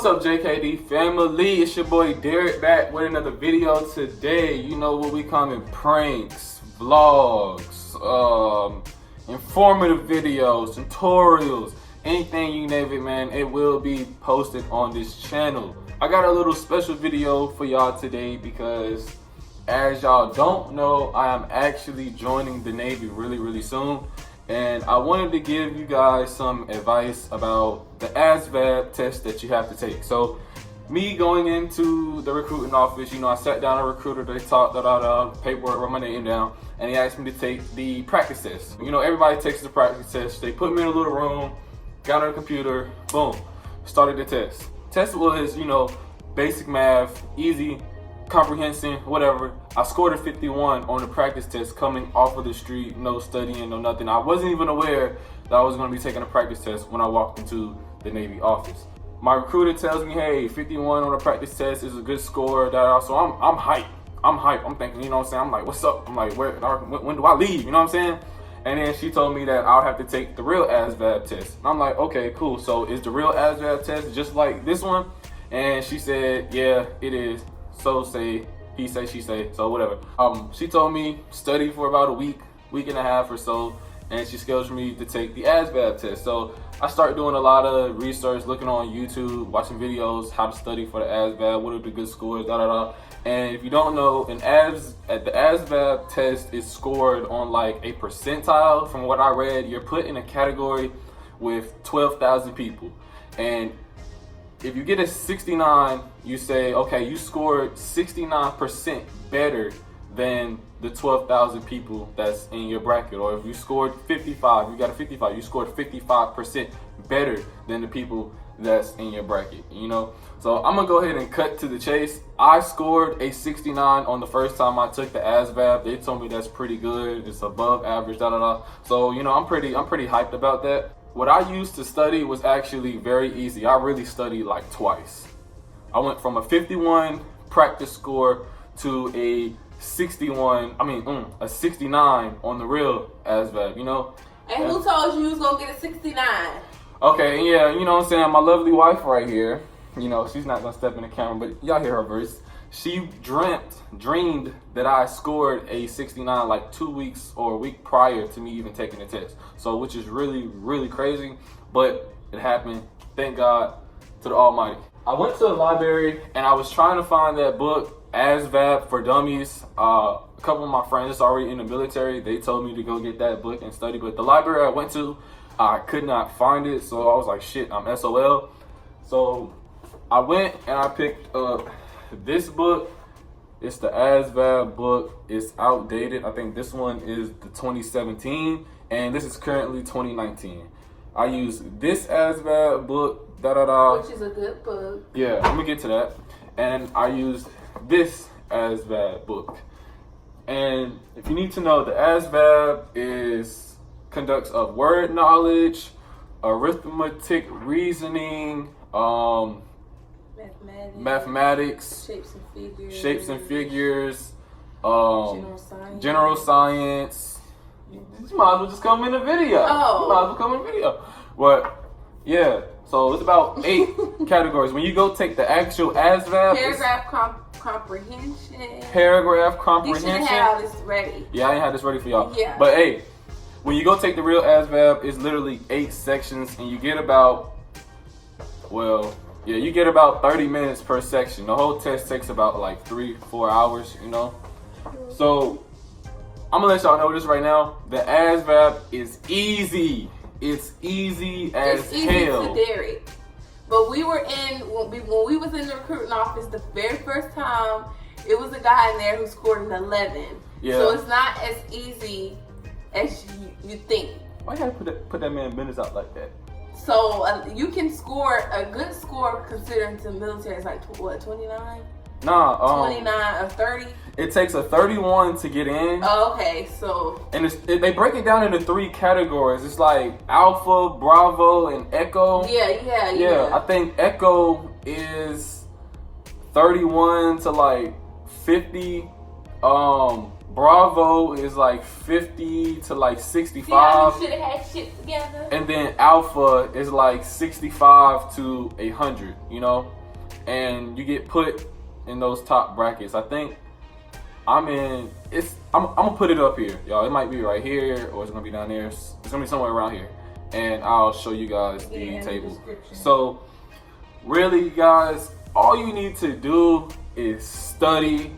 What's up, JKD family? It's your boy Derek back with another video today. You know what we call it, pranks, vlogs, informative videos, tutorials, anything you name it, man, it will be posted on this channel. I got a little special video for y'all today because as y'all don't know, I am actually joining the Navy really soon. And I wanted to give you guys some advice about the ASVAB test that you have to take. So me going into the recruiting office, I sat down a recruiter, they talked paperwork, wrote my name down, and he asked me to take the practice test. Everybody takes the practice test. They put me in a little room, got on the computer, boom, started the test. Test was, basic math, easy, comprehension, whatever. I scored a 51 on the practice test coming off of the street, no studying, no nothing. I wasn't even aware that I was going to be taking a practice test when I walked into the Navy office. My recruiter tells me, hey, 51 on a practice test is a good score. So I'm hyped. I'm thinking, I'm like, what's up? I'm like, when do I leave? You know what I'm saying? And then she told me that I'll have to take the real ASVAB test. And I'm like, okay, cool. So is the real ASVAB test just like this one? And she said, yeah, it is. So say, he say, she say, so whatever. She told me study for about a week and a half or so, and she scheduled me to take the ASVAB test. So I started doing a lot of research, looking on YouTube, watching videos, how to study for the ASVAB, what are the good scores, And if you don't know, the ASVAB test is scored on like a percentile. From what I read, you're put in a category with 12,000 people. And if you get a 69, you say, okay, you scored 69% better than the 12,000 people that's in your bracket. Or if you scored 55, you got a 55, you scored 55% better than the people that's in your bracket, So I'm gonna go ahead and cut to the chase. I scored a 69 on the first time I took the ASVAB. They told me that's pretty good. It's above average, So, I'm pretty hyped about that. What I used to study was actually very easy. I really studied like twice. I went from a 51 practice score to a 69 on the real ASVAB, And who told you was gonna get a 69? Okay, yeah, what I'm saying? My lovely wife right here, she's not gonna step in the camera, but y'all hear her voice. She dreamed that I scored a 69 like 2 weeks or a week prior to me even taking the test. So, which is really crazy, but it happened. Thank God to the Almighty. I went to the library and I was trying to find that book, ASVAB for Dummies. A couple of my friends that's already in the military, they told me to go get that book and study. But the library I went to, I could not find it. So I was like, shit, I'm SOL. So I went and I picked up this book. It's the ASVAB book. It's outdated. I think this one is the 2017 and this is currently 2019. I use this ASVAB book, which is a good book. Yeah, let me get to that. And I used this ASVAB book. And if you need to know, the ASVAB conducts of word knowledge, arithmetic, reason, mathematics, shapes and figures, general science. You might as well just come in the video. But yeah, so it's about 8 categories. When you go take the actual ASVAB, paragraph comprehension. You should have had all this ready. Yeah, I didn't have this ready for y'all. Yeah. But hey, when you go take the real ASVAB, it's literally 8 sections, and you get about 30 minutes per section. The whole test takes about like 3-4 hours, So I'm gonna let y'all know this right now. The ASVAB is easy. It's easy as hell. To Derek. But when we was in the recruiting office the very first time, it was a guy in there who scored an 11. Yeah. So it's not as easy as you think. Why you gotta put that man business out like that? So you can score a good score considering the military is like 29? Nah, 29 or 30. It takes a 31 to get in. Oh, okay, so and they break it down into 3 categories. It's like Alpha, Bravo, and Echo. Yeah. I think Echo is 31 to like 50. Bravo is like 50 to like 65. See how you should have had shit together? And then Alpha is like 65 to 100, you know? And you get put in those top brackets. I think I'm gonna put it up here, y'all. It might be right here or it's gonna be down there. It's gonna be somewhere around here. And I'll show you guys the table. So really, guys, all you need to do is study.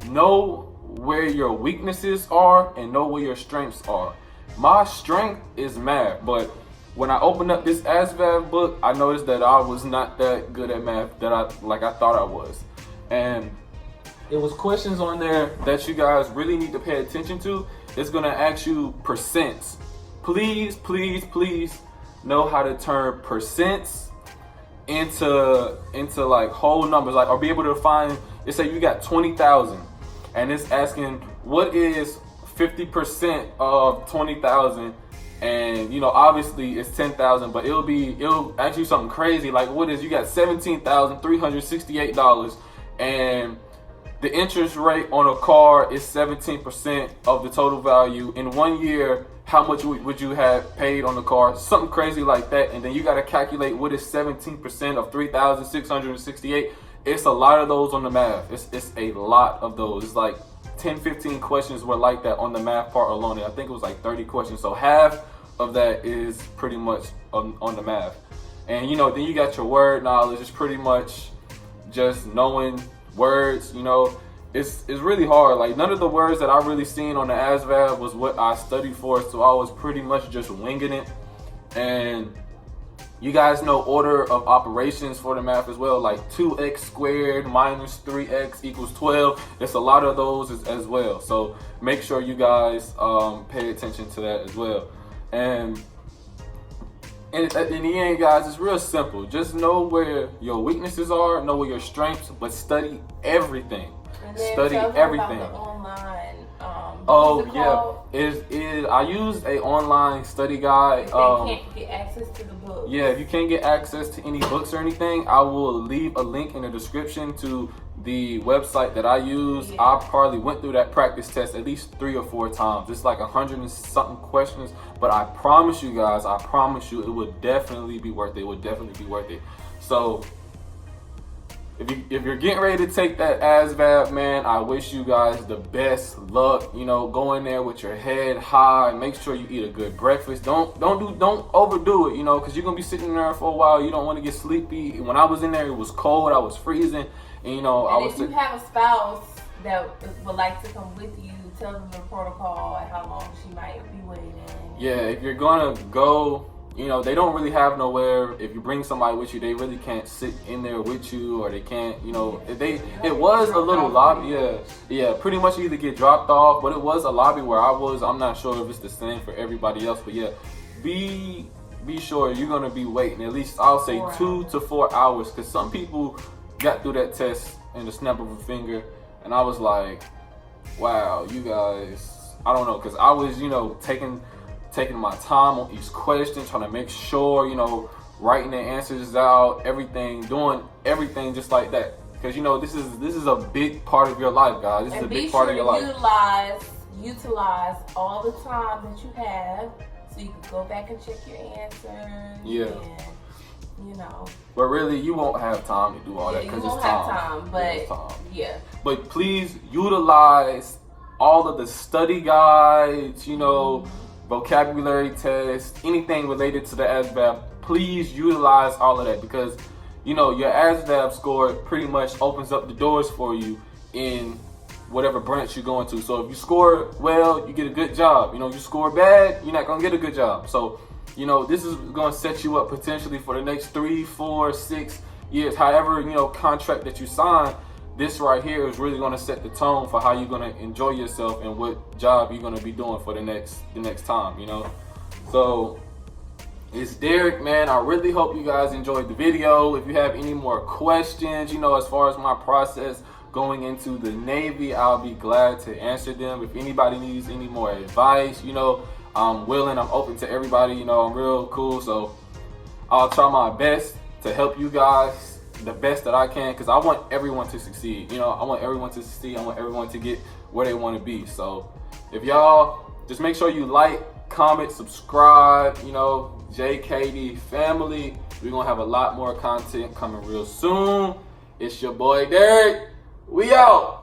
Know where your weaknesses are and know where your strengths are. My strength is math, but when I opened up this ASVAB book, I noticed that I was not that good at math that I thought I was. And it was questions on there that you guys really need to pay attention to. It's gonna ask you percents. Please know how to turn percents into like whole numbers, like, or be able to find. Let's say you got 20,000, and it's asking what is 50% of 20,000, and you know obviously it's 10,000, but it'll ask you something crazy like what is, you got $17,368, and the interest rate on a car is 17% of the total value. In 1 year, how much would you have paid on the car? Something crazy like that. And then you got to calculate what is 17% of 3,668. It's a lot of those on the math. It's a lot of those. It's like 10-15 questions were like that on the math part alone. And I think it was like 30 questions. So half of that is pretty much on the math. And you know, then you got your word knowledge. It's pretty much just knowing words. You know, it's really hard. Like none of the words that I really seen on the ASVAB was what I studied for. So I was pretty much just winging it. And you guys know order of operations for the math as well, like 2x squared minus 3x equals 12. There's a lot of those as well. So make sure you guys pay attention to that as well. And in the end, guys, it's real simple. Just know where your weaknesses are, know where your strengths, but study everything. And then Study tell them everything. About the online. Oh yeah, I used a online study guide. If they can't get access to the book. Yeah, if you can't get access to any books or anything, I will leave a link in the description to the website that I use. Yeah. I probably went through that practice test at least 3 or 4 times. It's like 100 and something questions, but I promise you guys, it would definitely be worth it. It would definitely be worth it. So if you're getting ready to take that ASVAB, man, I wish you guys the best luck. You know, go in there with your head high. Make sure you eat a good breakfast. Don't overdo it. You know, because you're gonna be sitting there for a while. You don't want to get sleepy. When I was in there, it was cold. I was freezing, and you know, and if you have a spouse that would like to come with you, tell them the protocol and how long she might be waiting. Yeah, if you're gonna go. You know, they don't really have nowhere. If you bring somebody with you, they really can't sit in there with you, or they can't, you know, it was a little lobby. Yeah, pretty much either get dropped off, but it was a lobby where I was. I'm not sure if it's the same for everybody else, but yeah, be sure you're gonna be waiting at least, I'll say 2 to 4 hours, because some people got through that test in the snap of a finger, and I was like, wow, you guys, I don't know, because I was, you know, taking my time on each question, trying to make sure, you know, writing the answers out, everything, doing everything just like that. Because you know, this is a big part of your life, guys. This is a big part of your life. Utilize all the time that you have, so you can go back and check your answers. Yeah. And, you know. But really, you won't have time to do all that because it's time. Yeah. But please utilize all of the study guides, you know. Vocabulary test, anything related to the ASVAB, please utilize all of that, because you know your ASVAB score pretty much opens up the doors for you in whatever branch you're going to. So if you score well, you get a good job. You know, you score bad, you're not gonna get a good job. So you know, this is gonna set you up potentially for the next 3, 4, 6 years, however, you know, contract that you sign. This right here is really going to set the tone for how you're going to enjoy yourself and what job you're going to be doing for the next time, you know. So it's Derek, man. I really hope you guys enjoyed the video. If you have any more questions, you know, as far as my process going into the Navy, I'll be glad to answer them. If anybody needs any more advice, you know, I'm willing, I'm open to everybody, you know, I'm real cool. So I'll try my best to help you guys. the best that I can, because I want everyone to succeed. You know, I want everyone to succeed. I want everyone to get where they want to be. So if y'all just make sure you like, comment, subscribe, you know, JKD family. We're gonna have a lot more content coming real soon. It's your boy Derek. We out.